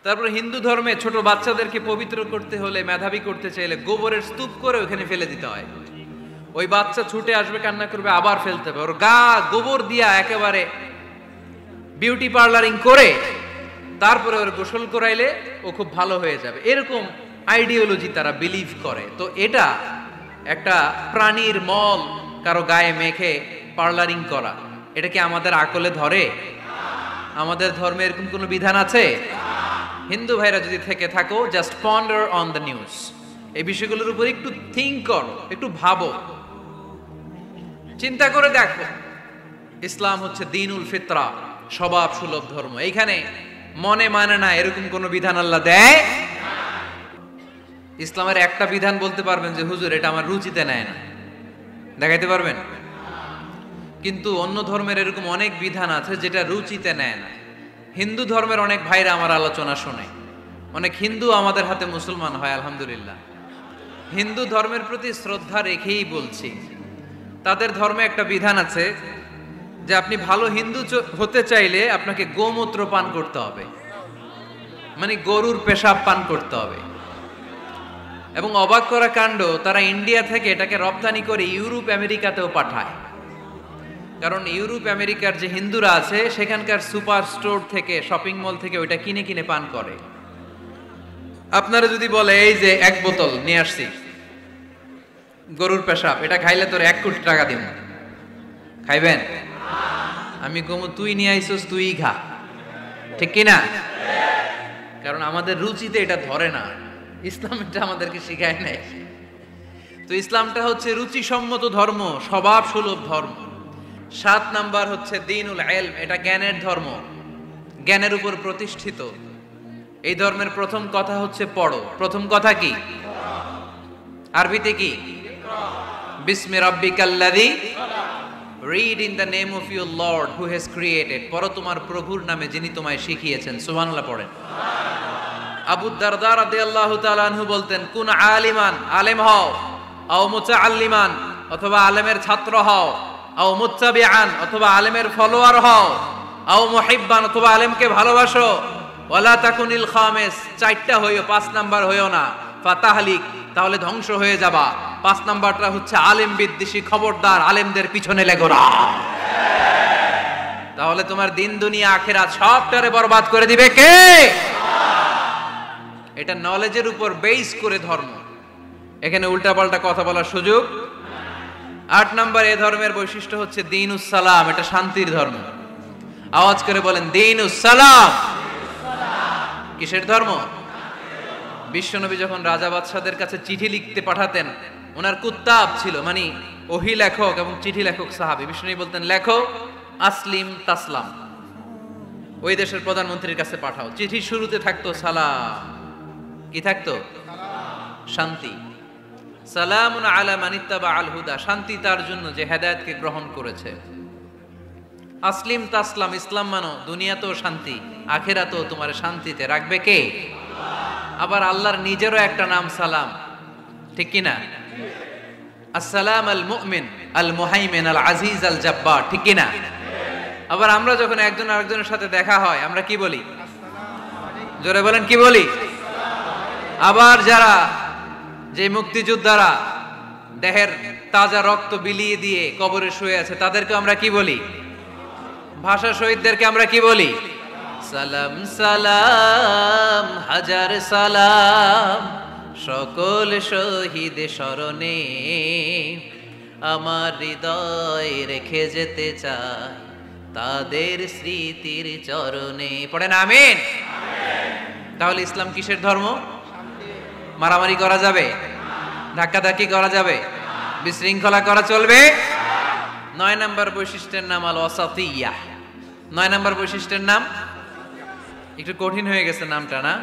তারপর হিন্দু ধর্মে ছোট বাচ্চাদেরকে পবিত্র করতে হলে, মেধাবী করতে চাইলে গোবরের স্তূপ করে ওখানে ফেলে দিতে হয়। ওই বাচ্চা ছুটে আসবে, কান্না করবে, আবার ফেলতে হবে। ওর গা গোবর দিয়া একেবারে বিউটি পার্লারিং করে তারপরে ওর গোসল করাইলে ও খুব ভালো হয়ে যাবে। এরকম আইডিওলজি তারা বিলিভ করে। তো এটা একটা প্রাণীর মল কারো গায়ে মেখে পার্লারিং করা, এটা কি আমাদের আকলে ধরে? আমাদের ধর্মে এরকম কোনো বিধান আছে? হিন্দু ভাইরা যদি থেকে থাকো, just ponder on the news. এই বিষয়গুলোর উপর একটু থিঙ্ক করো, একটু ভাবো, চিন্তা করে দেখো। ইসলাম হচ্ছে দ্বীনুল ফিতরা, স্বভাব সুলভ ধর্ম। এইখানে মনে মানে না এরকম কোন বিধান আল্লাহ দেয়। ইসলামের একটা বিধান বলতে পারবেন যে হুজুর এটা আমার রুচিতে নেয় না, দেখাইতে পারবেন? কিন্তু অন্য ধর্মের এরকম অনেক বিধান আছে যেটা রুচিতে নেয় না। হিন্দু ধর্মের অনেক ভাইরা আমার আলোচনা শোনে, অনেক হিন্দু আমাদের হাতে মুসলমান হয়, আলহামদুলিল্লাহ। হিন্দু ধর্মের প্রতি শ্রদ্ধা রেখেই বলছি, তাদের ধর্মে একটা বিধান আছে যে আপনি ভালো হিন্দু হতে চাইলে আপনাকে গোমূত্র পান করতে হবে, মানে গরুর পেশাব পান করতে হবে। এবং অবাক করা কাণ্ড, তারা ইন্ডিয়া থেকে এটাকে রপ্তানি করে ইউরোপ আমেরিকাতেও পাঠায়। কারণ ইউরোপ আমেরিকার যে হিন্দুরা আছে সেখানকার সুপার স্টোর থেকে, শপিং মল থেকে ওইটা কিনে কিনে পান করে। আপনারা যদি বলে এই যে 1 বোতল নিয়ে আসছি গরুর পেশাব, এটা খাইলে তোর 1 কোটি টাকা দিব, খাইবেন? আমি কমু তুই নিয়ে আইসোস, তুই খা, ঠিক কিনা? কারণ আমাদের রুচিতে এটা ধরে না, ইসলাম এটা আমাদেরকে শিখায় নাই। তো ইসলামটা হচ্ছে রুচিসম্মত ধর্ম, স্বভাব সুলভ ধর্ম। 7 নাম্বার হচ্ছে দ্বীনুল ইলম, এটা জ্ঞানের ধর্ম, জ্ঞানের উপর প্রতিষ্ঠিত। এই ধর্মের প্রথম কথা হচ্ছে পড়ো। প্রথম কথা কি? আরবিতে কি? বিসমি রাব্বিকাল্লাযী, read in the name of your lord who has created. পড়ো তোমার প্রভুর নামে যিনি তোমায় শিখিয়েছেন। সুবহানাল্লাহ পড়েন। আবু দারদা রাদিয়াল্লাহু তাআলা আনহু বলতেন, কুন আলিমান, আলেম হও, আও মুতাআল্লিমান, অথবা আলেমের ছাত্র হও, আও মুত্তাবিআন, অথবা আলেমের ফলোয়ার হও, আও মুহিব্বান, অথবা আলেমকে ভালোবাসো, ওয়ালা তাকুনিল খামিস, 4টা হইও, 5 নাম্বার হইও না, ফাতাহলিক, তাহলে ধ্বংস হয়ে যাবা। 5 নাম্বারটা হচ্ছে আলেম বিদ্বেষী, খবরদার আলেমদের পিছনে লেগো না, তাহলে তোমার দিন দুনিয়া আখিরাত সবটারে বরবাদ করে দিবে কে? এটা নলেজের উপর বেস করে ধর্ম, এখানে উল্টাপাল্টা কথা বলার সুযোগ। 8 নাম্বার এই ধর্মের বৈশিষ্ট্য হচ্ছে দ্বীনুস সালাম, এটা শান্তির ধর্ম। আওয়াজ করে বলেন দ্বীনুস সালাম। কিসের ধর্ম? বিশ্বনবী যখন রাজা বাদশাদের কাছে চিঠি লিখতে পাঠাতেন, ওনার কুত্তাব ছিল, মানে ওহী লেখক এবং চিঠি লেখক সাহাবী। বিশ্বনবী বলতেন লেখো আসলিম তাসলাম, ওই দেশের প্রধানমন্ত্রীর কাছে পাঠাও। চিঠির শুরুতে থাকতো সালাম, কি থাকতো? শান্তি। সালামুন আলা মান ইত্তাবা আল হুদা, শান্তি তার জন্য যে হেদায়েতকে গ্রহণ করেছে। আসলিম তাসলাম, ইসলাম মানো, দুনিয়াতেও শান্তি, আখিরাতেও তোমার শান্তিতে রাখবে কে? আবার আল্লাহর নিজেরও একটা নাম সালাম, ঠিক কি না? আসসালাম আল মুমিন আল মুহাইমিন আল আজিজ আল জাব্বার, ঠিক কি না? আবার আমরা যখন একজন আরেকজনের সাথে দেখা হয় আমরা কি বলি? জোরে বলেন, কি বলি? আবার যারা, যে মুক্তিযোদ্ধারা দেহের তাজা রক্ত বিলিয়ে দিয়ে কবরে শুয়ে আছে, তাদেরকে আমরা কি বলি? ভাষা শহীদদেরকে আমরা কি বলি? সালাম সালাম হাজার সালাম, সকল শহীদ স্মরণে আমার হৃদয় রেখে যেতে চাই তাদের স্মৃতির চরণে। পড়েন আমিন। তাহলে ইসলাম কিসের ধর্ম? মারামারি করা যাবে? ধাক্কাধাক্কি করা যাবে? বিশৃঙ্খলা করা চলবে? 9 নাম্বার বৈশিষ্ট্যের নাম আল ওয়াসাতিয়্যাহ। 9 নাম্বার বৈশিষ্ট্যের নাম, একটু কঠিন হয়ে গেছে নামটা না?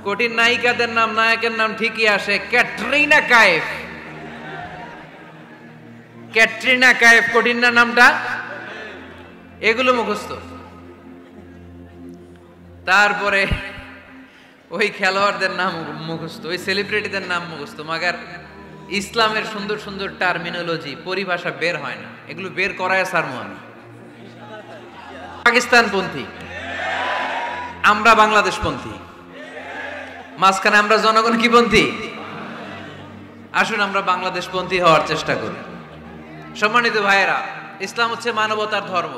কঠিন নায়িকাদের নাম, নায়কের নাম ঠিকই আসে, ক্যাটরিনা কাইফ। ক্যাটরিনা কাইফ, কঠিন না নামটা? এগুলো মুখস্থ। তারপরে ওই খেলোয়াড়দের নাম মুখস্থ, ওই সেলিব্রিটিদের নাম মুখস্থ, মাগার ইসলামের সুন্দর সুন্দর টার্মিনোলজি, পরিভাষা বের হয় না। এগুলো বের করায় সারমন। পাকিস্তানপন্থী, আমরা বাংলাদেশপন্থী। মাঝখানে আমরা জনগণ কি পন্থী? আসুন আমরা বাংলাদেশ পন্থী হওয়ার চেষ্টা করি। সম্মানিত ভাইয়েরা, ইসলাম হচ্ছে মানবতার ধর্ম।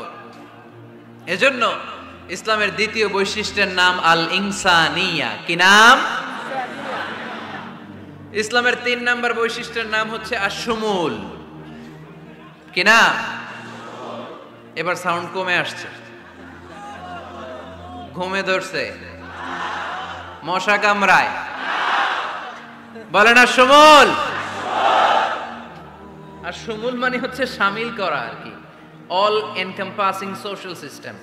এজন্য ইসলামের দ্বিতীয় বৈশিষ্ট্যের নাম আল ইনসানিয়া। কি নাম? ইসলামের 3 নম্বর বৈশিষ্ট্যের নাম হচ্ছে আশ-শুমুল। কি নাম? এবার সাউন্ড কমে আসছে। ঘুমে ধরছে? মশা কামড়ায়? বলেন আশ-শুমুল। আশ-শুমুল মানে হচ্ছে শামিল করা আর কি, অল এনকম্পাসিং সোশ্যাল সিস্টেম।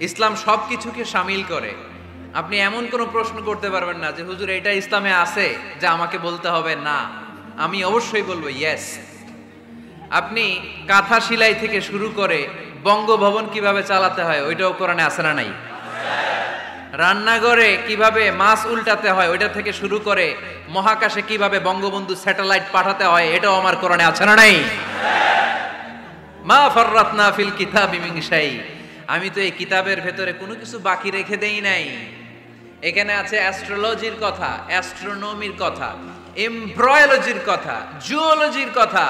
ইসলাম সবকিছুকে শামিল করে। আপনি এমন কোনো প্রশ্ন করতে পারবেন না যে হুজুর এটা ইসলামে আছে যা আমাকে বলতে হবে না, আমি অবশ্যই বলবো ইয়েস। আপনি কাঁথা সেলাই থেকে শুরু করে বঙ্গভবন কিভাবে চালাতে হয় ওইটাও কোরআনে আছে না নাই? রান্নাঘরে কিভাবে মাছ উল্টাতে হয় ওইটা থেকে শুরু করে মহাকাশে কিভাবে বঙ্গবন্ধু স্যাটেলাইট পাঠাতে হয় এটাও আমার কোরআনে আছে না নাই? মা ফাররাতনা ফিল কিতাবি মিন শাই। আমি তো এই কিতাবের ভেতরে কোনো কিছু বাকি রেখে দেই নাই। এখানে আছে অ্যাস্ট্রোলজির কথা, অ্যাস্ট্রোনমির কথা, এমব্রয়োলজির কথা, জুওলজির কথা,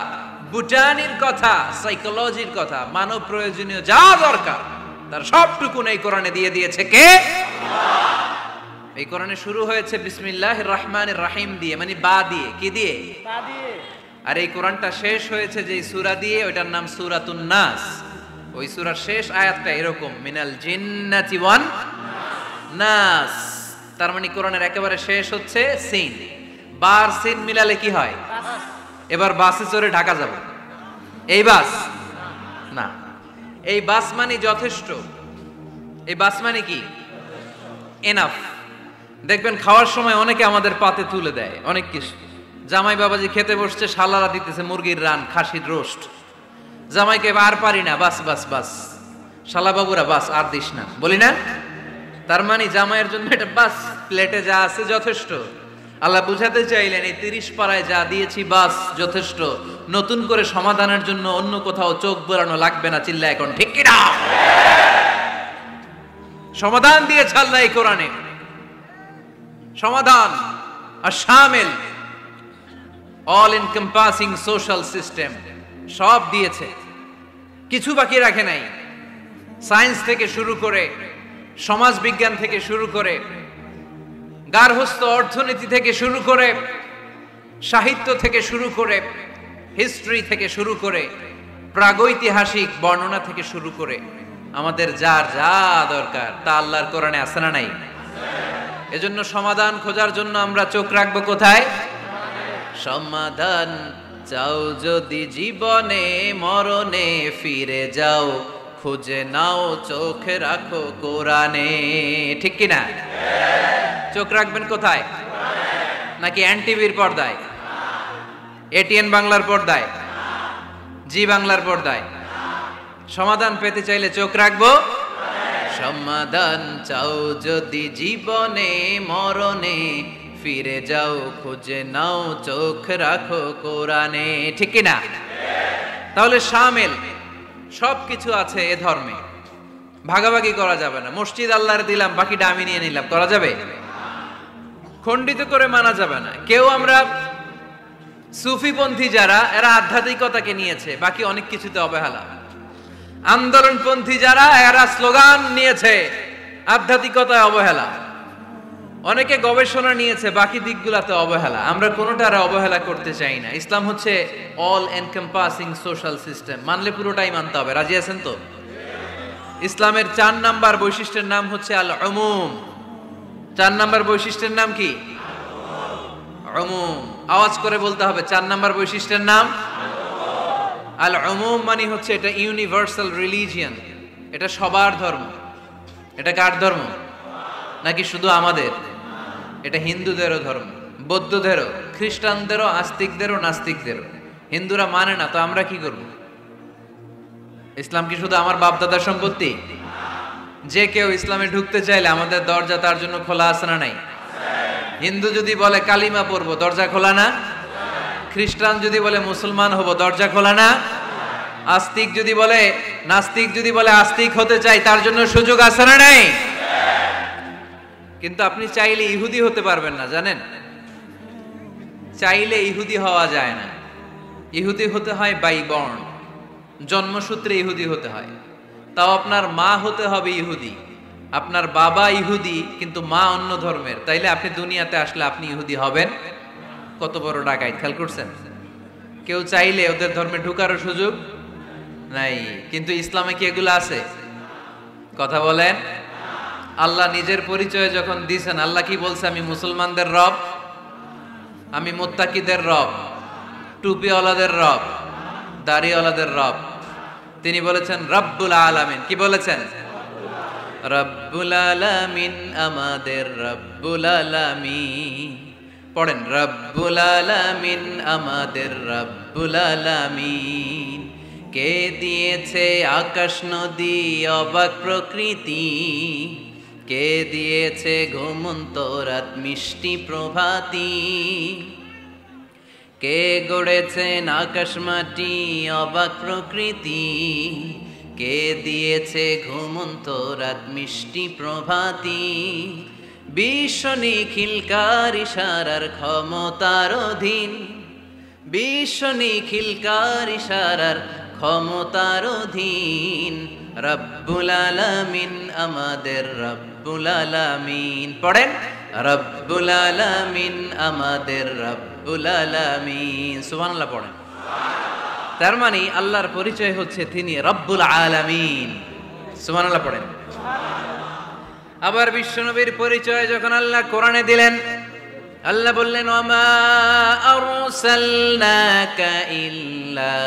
বুটানির কথা, সাইকোলজির কথা, মানব প্রয়োজনীয় যা দরকার তার সবটুকুন এই কোরআনে দিয়ে দিয়েছে কে? এই কোরআনে শুরু হয়েছে বিসমিল্লাহির রহমানির রহিম দিয়ে, মানে বা দিয়ে। কি দিয়ে? বা দিয়ে। আর এই কোরআনটা শেষ হয়েছে যে সূরা দিয়ে, ওইটার নাম সূরাতুন নাস। ওই সূরার শেষ আয়াতটা এরকম, মিনাল জিন্নাতি ওয়ান নাস। তার মানে কোরআনের একেবারে শেষ হচ্ছে সিন। বার সিন মিলালে কি হয়? এবার বাসে চড়ে ঢাকা যাব। এই বাস না, এই বাস মানে যথেষ্ট। এই বাস মানে কি? এনাফ। দেখবেন খাওয়ার সময় অনেকে আমাদের পাতে তুলে দেয় অনেক কিছু। জামাই বাবাজি খেতে বসছে, শালারা দিতেছে মুরগির রান, খাসির রোস্ট। জামাইকে আর পারি না, বাস বাস বাস, শালা বাবুরা বাস আর দিস না, বলি না? তার মানে জামাইয়ের জন্য এটা বাস, প্লেটে যা আছে যথেষ্ট। আল্লাহ বুঝাতে চাইলেন এই 30 পারায় যা দিয়েছি বাস যথেষ্ট, নতুন করে সমাধানের জন্য অন্য কোথাও চোখ বোলানো লাগবে না। চিল্লা এখন ঠিক কিনা? সমাধান দিয়েছে আল্লাহ এই কোরআনে, সমাধান আর শামিল, অল এনকম্পাসিং সোশ্যাল সিস্টেম সব দিয়েছে, কিছু বাকি রাখে নাই। সায়েন্স থেকে শুরু করে, সমাজ বিজ্ঞান থেকে শুরু করে, গার্হস্থ্য অর্থনীতি থেকে শুরু করে, সাহিত্য থেকে শুরু করে, হিস্ট্রি থেকে শুরু করে, প্রাগৈতিহাসিক বর্ণনা থেকে শুরু করে, আমাদের যার যা দরকার তা আল্লাহর কোরআনে আছে না নাই? এজন্য সমাধান খোঁজার জন্য আমরা চোখ রাখবো কোথায়? সমাধান চাও যদি জীবনে, মরণে ফিরে যাও, খুঁজে নাও চোখ রাখো কোরআনে। ঠিক কিনা? চোখ রাখবেন কোথায়? নাকি এনটিভির পর্দায়, এটিএন বাংলার পর্দায়, জি বাংলার পর্দায়? সমাধান পেতে চাইলে চোখ রাখবো। সমাধান চাও যদি জীবনে, মরণে ফিরে যাও, খুঁজে নাও চোখ রাখো কোরআনে। ঠিক কিনা? তাহলে শামিল সবকিছু আছে এ ধর্মে, ভাগাভাগি করা যাবে না। মসজিদ আল্লাহর দিলাম, বাকিটা আমি নিয়ে নিলাম, করা যাবে? খণ্ডিত করে মানা যাবে না। কেউ আমরা সুফিপন্থী যারা, এরা আধ্যাত্মিকতাকে নিয়েছে, বাকি অনেক কিছুতে অবহেলা। আন্দোলনপন্থী যারা, এরা স্লোগান নিয়েছে, আধ্যাত্মিকতায় অবহেলা। অনেকে গবেষণা নিয়েছে, বাকি দিকগুলাতে অবহেলা। আমরা কোনোটার অবহেলা করতে চাই না। ইসলাম হচ্ছে অল এনকম্পাসিং সোশ্যাল সিস্টেম, মানলে পুরোটাই মানতে হবে। রাজি আছেন তো? ইসলামের 4 নাম্বার বৈশিষ্ট্যের নাম হচ্ছে আল উমুম। 4 নাম্বার বৈশিষ্ট্যের নাম কি? উমুম। আওয়াজ করে বলতে হবে, 4 নাম্বার বৈশিষ্ট্যের নাম আল উমুম। মানে হচ্ছে এটা ইউনিভার্সাল রিলিজিয়ন, এটা সবার ধর্ম। এটা কার ধর্ম? নাকি শুধু আমাদের? এটা হিন্দুদেরও ধর্ম, বৌদ্ধদেরও, খ্রিস্টানদেরও, আস্তিকদেরও, নাস্তিকদেরও। হিন্দুরা মানে না তো আমরা কি করব? ইসলাম কি শুধু আমার বাপ দাদার সম্পত্তি? যে কেউ ইসলামে ঢুকতে চাইলে আমাদের দরজা তার জন্য খোলা আছে না নাই? হিন্দু যদি বলে কালিমা পড়বো, দরজা খোলা না? খ্রিস্টান যদি বলে মুসলমান হব, দরজা খোলা না? আস্তিক যদি বলে, নাস্তিক যদি বলে আস্তিক হতে চাই, তার জন্য সুযোগ আছে না নাই? কিন্তু আপনি চাইলে ইহুদি হতে পারবেন না, জানেন? চাইলে ইহুদি হওয়া যায় না। ইহুদি হতে হয় বাই বর্ন, জন্মসূত্রে ইহুদি হতে হয়। তাও আপনার মা হতে হবে ইহুদি, আপনার বাবা ইহুদি কিন্তু মা অন্য ধর্মের, তাইলে আপনি দুনিয়াতে আসলে আপনি ইহুদি হবেন? কত বড় ডাকাইত, খেয়াল করছেন? কেউ চাইলে ওদের ধর্মে ঢুকারও সুযোগ নাই। কিন্তু ইসলামে কি এগুলো আছে? কথা বলেন। আল্লাহ নিজের পরিচয় যখন দিয়েছেন, আল্লাহ কি বলছে? আমি মুসলমানদের রব, আমি মুত্তাকিদের রব, টুপিওয়ালাদের রব, দাড়িওয়ালাদের রব। তিনি বলেছেন রব্বুল আলামিন। কি বলেছেন? রব্বুল আলামিন, আমাদের রব্বুল আলামিন। পড়েন, রব্বুল আলামিন, আমাদের রব্বুল আলামিন। কে দিয়েছে আকাশ নদী অবাক প্রকৃতি, কে দিয়েছে ঘুমন্ত রাত মিষ্টি প্রভাতী, কে গড়েছেন আকাশ মাটি অবাক প্রকৃতি, কে দিয়েছে ঘুমন্ত রাত মিষ্টি প্রভাতী। বিশ্ব নিখিলকার ইশারার ক্ষমতার অধীন, বিশ্ব নিখিলকার ইশারার ক্ষমতার অধীন। রব্বুল আলামিন, আমাদের রব্বুল আলামিন। পড়েন, রব্বুল আলামিন, আমাদের রব্বুল আলামিন। সুবহানাল্লাহ পড়েন। তার মানে আল্লাহর পরিচয় হচ্ছে তিনি রব্বুল আলামিন। সুবহানাল্লাহ পড়েন। আবার বিশ্বনবীর পরিচয় যখন আল্লাহ কোরআনে দিলেন, আল্লাহ বললেন, ওয়ামা আরসালনাকা ইল্লা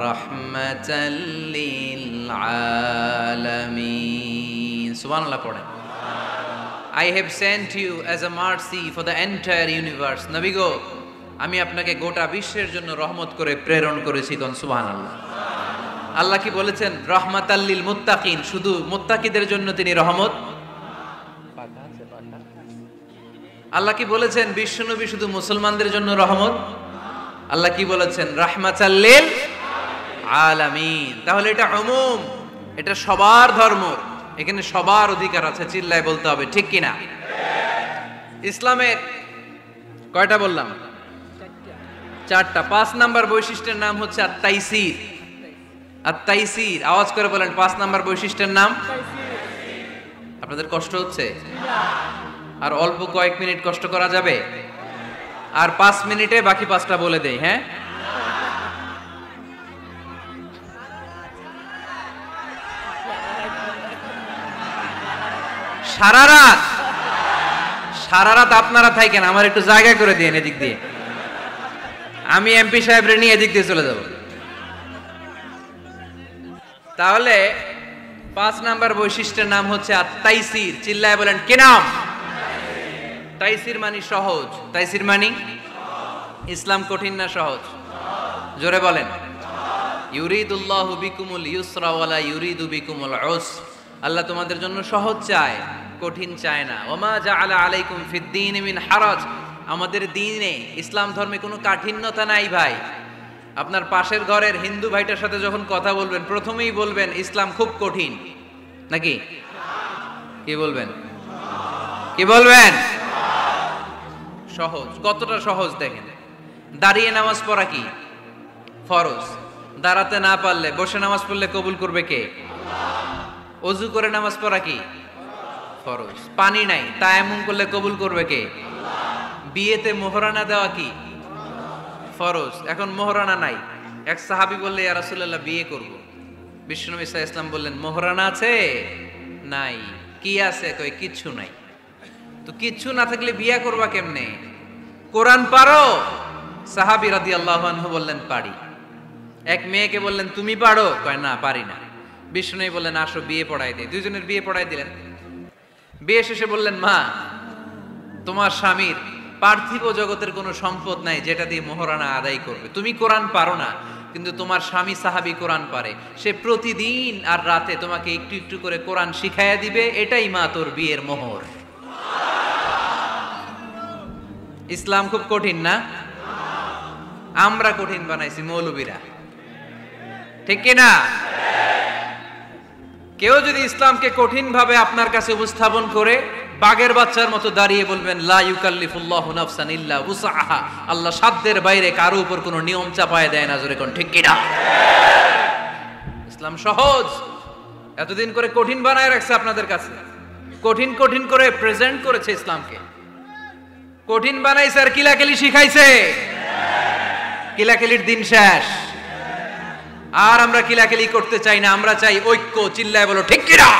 রাহমাতাল লিল আলামিন। সুবহানাল্লাহ পড়েন। I have sent you as a mercy for the entire universe. নবী গো, আমি আপনাকে গোটা বিশ্বের জন্য রহমত করে প্রেরণ করেছি। কোন সুবহানাল্লাহ। আল্লাহ কি বলেছেন? রাহমাতাল লিল মুত্তাকিন, শুধু মুত্তাকিদের জন্য তিনি রহমত। আল্লাহ কি বলেছেন? বিশ্বনবী শুধু মুসলমানদের জন্য রহমত। আল্লাহ কি বলেছেন? রাহমাতাল লিল আলামিন। তাহলে এটা উমুম, এটা সবার ধর্ম, এখানে সবার অধিকার আছে। চিল্লায় বলতে হবে, ঠিক কিনা? ইসলামের কয়টা বললাম? চারটা। 5 নাম্বার বৈশিষ্ট্যের নাম হচ্ছে আত-তাইসির। আত-তাইসির, আওয়াজ করে বলেন, 5 নাম্বার বৈশিষ্ট্যের নাম। আপনাদের কষ্ট হচ্ছে? আর অল্প কয়েক মিনিট কষ্ট করা যাবে? আর 5 মিনিটে বাকি 5টা বলে দেই। হ্যাঁ, সারা রাত আপনারা থাকেন, আমার একটু জায়গা করে দিন এদিক দিয়ে। আমি এমপি সাহেবরে নিয়ে এদিক দিয়ে চলে যাব। তাহলে 5 নাম্বার বৈশিষ্ট্যের নাম হচ্ছে আত-তাইসির। চিল্লায় বলেন, কি নাম? তাইসির মানে সহজ। তাইসির মানে ইসলাম কঠিন না সহজ? জোরে বলেন। ইউরিদুল্লাহু বিকুমুল ইউসরা ওয়ালা ইউরিদু বিকুমুল উসর। আল্লাহ তোমাদের জন্য সহজ চায়, কঠিন চায় না। ওমা জাআলা আলাইকুম ফিদ্দীন মিন হারাজ। আমাদের দ্বীনে, ইসলাম ধর্মে কোনো কাঠিন্যতা নাই ভাই। আপনার পাশের ঘরের হিন্দু ভাইটার সাথে যখন কথা বলবেন, প্রথমেই বলবেন ইসলাম খুব কঠিন, নাকি? কি বলবেন? কি বলবেন? সহজ। কতটা সহজ দেখেন। দাঁড়িয়ে নামাজ পড়া কি ফরজ, দাঁড়াতে না পারলে বসে নামাজ পড়লে কবুল করবে কে? ওযু করে নামাজ পড়া কি ফরজ। পানি নাই, তায়াম্মুম করলে কবুল করবে কে? বিয়েতে মোহরানা দেওয়া কি ফরজ। এখন মোহরানা নাই। এক সাহাবী বললে, ইয়া রাসূলুল্লাহ বিয়ে করব। বিশ্বনবী সাল্লাল্লাহু আলাইহি ওয়াসাল্লাম বললেন, মোহরানা আছে? নাই। কি আছে? কই কিচ্ছু নাই। তো কিচ্ছু না থাকলে বিয়ে করবা কেমনে? কোরআন পারো? সাহাবী রাদিয়াল্লাহু আনহু বললেন, পারি। এক মেয়েকে বললেন, তুমি পারো? কয় না, পারি না। বিষ্ণু বললেন, আসো বিয়ে পড়াই দিই। দুইজনের বিয়ে পড়াই দিলেন। বিয়ে শেষে বললেন, মা, তোমার স্বামীর পার্থিব জগতের কোনো সম্পদ নাই যেটা দিয়ে মোহরানা আদায় করবে। তুমি কোরআন পারো না, কিন্তু তোমার স্বামী সাহাবী কোরআন পারে। সে প্রতিদিন আর রাতে তোমাকে একটু একটু করে কোরআন শিখাইয়া দিবে। এটাই মা তোর বিয়ের মোহর। ইসলাম খুব কঠিন না? আমরা কঠিন বানাইছি মৌলবীরা, ঠিক কিনা? কেউ যদি ইসলামকে কঠিন ভাবে আপনার কাছে উপস্থাপন করে, বাঘের বাচ্চার মতো দাঁড়িয়ে বলবেন লা ইউকাল্লিফুল্লাহু নাফসান ইল্লা উসআহা, আল্লাহ সাধ্যের বাইরে কারো উপর কোনো নিয়ম চাপায় দেয় না, জোরে কোন ঠিক কিনা? ইসলাম সহজ, এতদিন করে কঠিন বানায় রাখছে আপনাদের কাছে, কঠিন কঠিন করে প্রেজেন্ট করেছে ইসলামকে, কঠিন বানাইছে আর কিলাকিলি শিখাইছে। কিলাকিলির দিন শেষ, আর আমরা কিলাকিলি করতে চাই না, আমরা চাই ঐক্য। চিল্লায় বলো ঠিক কিনা?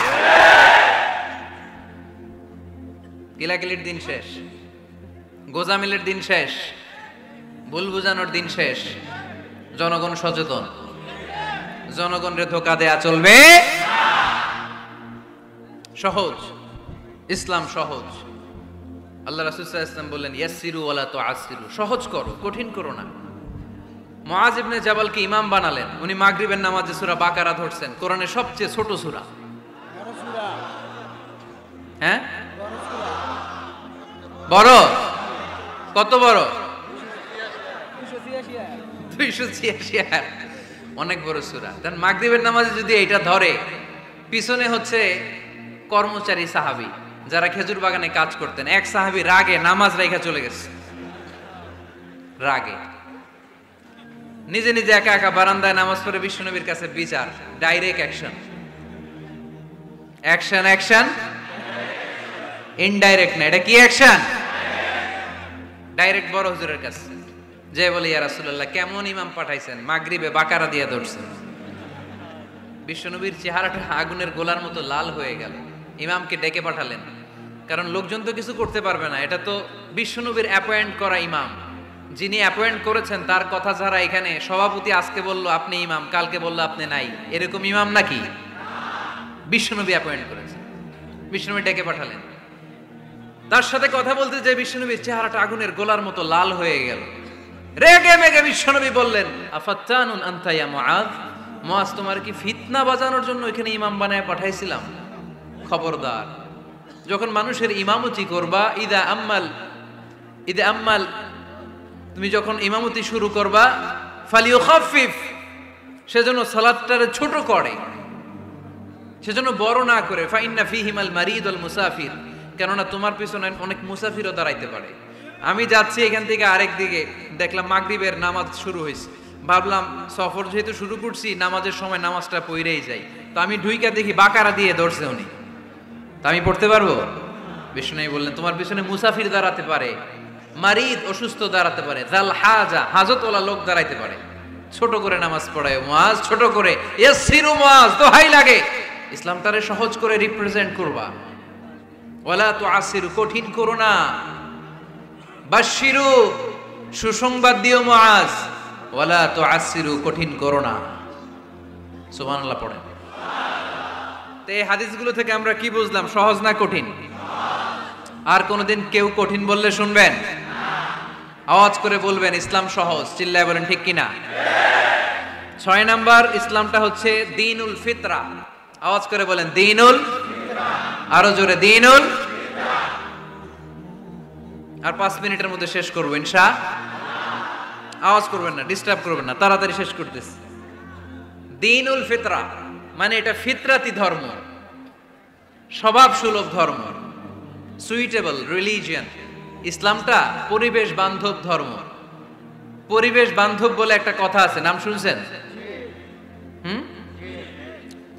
কিলাকিলির দিন শেষ, গোজামিলের দিন শেষ, ভুল বুঝানোর দিন শেষ। জনগণ সচেতন, জনগণরে ধোকা দেয়া চলবে। সহজ, ইসলাম সহজ। আল্লাহ রাসূল সাল্লাল্লাহু আলাইহি ওয়াসাল্লাম বললেন ইয়াসসিরু ওয়ালা তুআসসিরু, সহজ করো, কঠিন করো না। মুআজ ইবনে জাবালকে ইমাম বানালেন, উনি মাগরিবের নামাজে সূরা বাকারা ধরছেন, কোরআনের সবচেয়ে ছোট সূরা। হ্যাঁ বড়, কত বড়? 286, অনেক বড় সূরা। তার মাগরিবের নামাজে যদি এইটা ধরে, পিছনে হচ্ছে কর্মচারী সাহাবী যারা খেজুর বাগানে কাজ করতেন, এক সাহাবী রাগে নামাজ রাইখা চলে গেছে, রাগে নিজে নিজে একা একা বারান্দায় নামাজ পড়ে বিশ্বনবীর কাছে বিচার। Direct action, action action, indirect না। এটা কি অ্যাকশন? ডাইরেক্ট বড় হুজুরের কাছে যে বলে ইয়া রাসূলুল্লাহ কেমন ইমাম পাঠাইছেন, মাগরিবে বাকারা দিয়ে ধরছেন। বিশ্বনবীর চেহারাটা আগুনের গোলার মতো লাল হয়ে গেল। ইমামকে ডেকে পাঠালেন, কারণ লোকজন তো কিছু করতে পারবে না, এটা তো বিশ্বনবীর অ্যাপয়েন্ট করা ইমাম। যিনি অ্যাপয়েন্ট করেছেন তার কথা ছাড়া এখানে সভাপতি আজকে বলল আপনি ইমাম, কালকে বলল আপনি নাই, এরকম ইমাম নাকি? বিশ্বনবী অ্যাপয়েন্ট করেছেন। বিশ্বনবী ডেকে পাঠালেন, তার সাথে কথা বলতে যে বিশ্বনবীর চেহারাটা আগুনের গোলার মতো লাল হয়ে গেল। রেগে মেগে বিশ্বনবী বললেন আফাত্তানুন আনতা ইয়া মুআজ, মুআজ তোমার কি ফিতনা বাজানোর জন্য এখানে ইমাম বানায় পাঠাইছিলাম? খবরদার, যখন মানুষের ইমামতি করবা, ইদা আম্মাল তুমি যখন ইমামতি শুরু করবা, ফালিউখাফিফ, সেজন্য সালাতটারে ছোট করে, সেজন্য বড় না করে। ফাইন্না ফীহিমাল মারিদ ওয়াল মুসাফির, কেননা তোমার পিছনে অনেক মুসাফিরও দাঁড়াইতে পারে। আমি যাচ্ছি এখান থেকে আরেক দিকে, দেখলাম মাগরিবের নামাজ শুরু হয়েছে, ভাবলাম সফর যেহেতু শুরু করছি, নামাজের সময় নামাজটা পড়েই যাই, তো আমি ঢুইকা দেখি বাকারা দিয়ে ধরছে উনি, তা আমি পড়তে পারবো? বিষ্ণু বললেন তোমার পিছনে মুসাফির দাঁড়াতে পারে, মারিদ অসুস্থ দাঁড়াতে পারে, জাল হাজা হাজতওয়ালা লোক দাঁড়াইতে পারে। ছোট করে নামাজ পড়ায় মুআজ, ছোট করে। ইয়াসসিরু মুআজ, দোহাই লাগে ইসলাম তারে সহজ করে রিপ্রেজেন্ট করবা। ওয়ালা তুআসসিরু, কঠিন করো না। বাশশিরু, সুসংবাদ দিও মুআজ। ওয়ালা তুআসসিরু, কঠিন করো না। সুবহানাল্লাহ পড়েন। তো এই হাদিসগুলো থেকে আমরা কি বুঝলাম? সহজ না কঠিন? আর কোনদিন কেউ কঠিন বললে শুনবেন? আওয়াজ করে বলবেন ইসলাম সহজ। চিল্লায় বলেন ঠিক কিনা? 6 নাম্বার ইসলামটা হচ্ছে দ্বীনুল ফিতরা। আওয়াজ করে বলেন দ্বীনুল ফিতরা, আরো জোরে দ্বীনুল ফিতরা। আর 5 মিনিটের মধ্যে শেষ করব ইনশাআল্লাহ। আওয়াজ করবেন না, ডিস্টার্ব করবেন না, তাড়াতাড়ি শেষ করতেছি। দ্বীনুল ফিতরা মানে এটা ফিতরাতি ধর্ম, স্বভাব সুলভ ধর্ম, সুইটেবল রিলিজিয়ন। ইসলামটা পরিবেশ বান্ধব ধর্ম। পরিবেশ বান্ধব বলে একটা কথা আছে, নাম শুনছেন?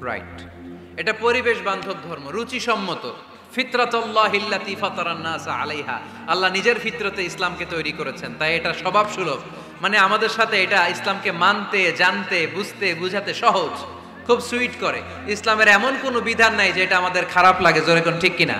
রাইট, এটা পরিবেশ বান্ধব ধর্ম, রুচিসম্মত। ফিতরাতুল্লাহিল্লাতী ফাতারান নাস আলাইহা, আল্লাহ নিজের ফিতরতে ইসলামকে তৈরি করেছেন, তাই এটা স্বভাব সুলভ। মানে আমাদের সাথে এটা ইসলামকে মানতে, জানতে, বুঝতে, বুঝাতে সহজ, খুব সুইট করে। ইসলামের এমন কোনো বিধান নাই যেটা আমাদের খারাপ লাগে, জোরে কোন ঠিক কিনা?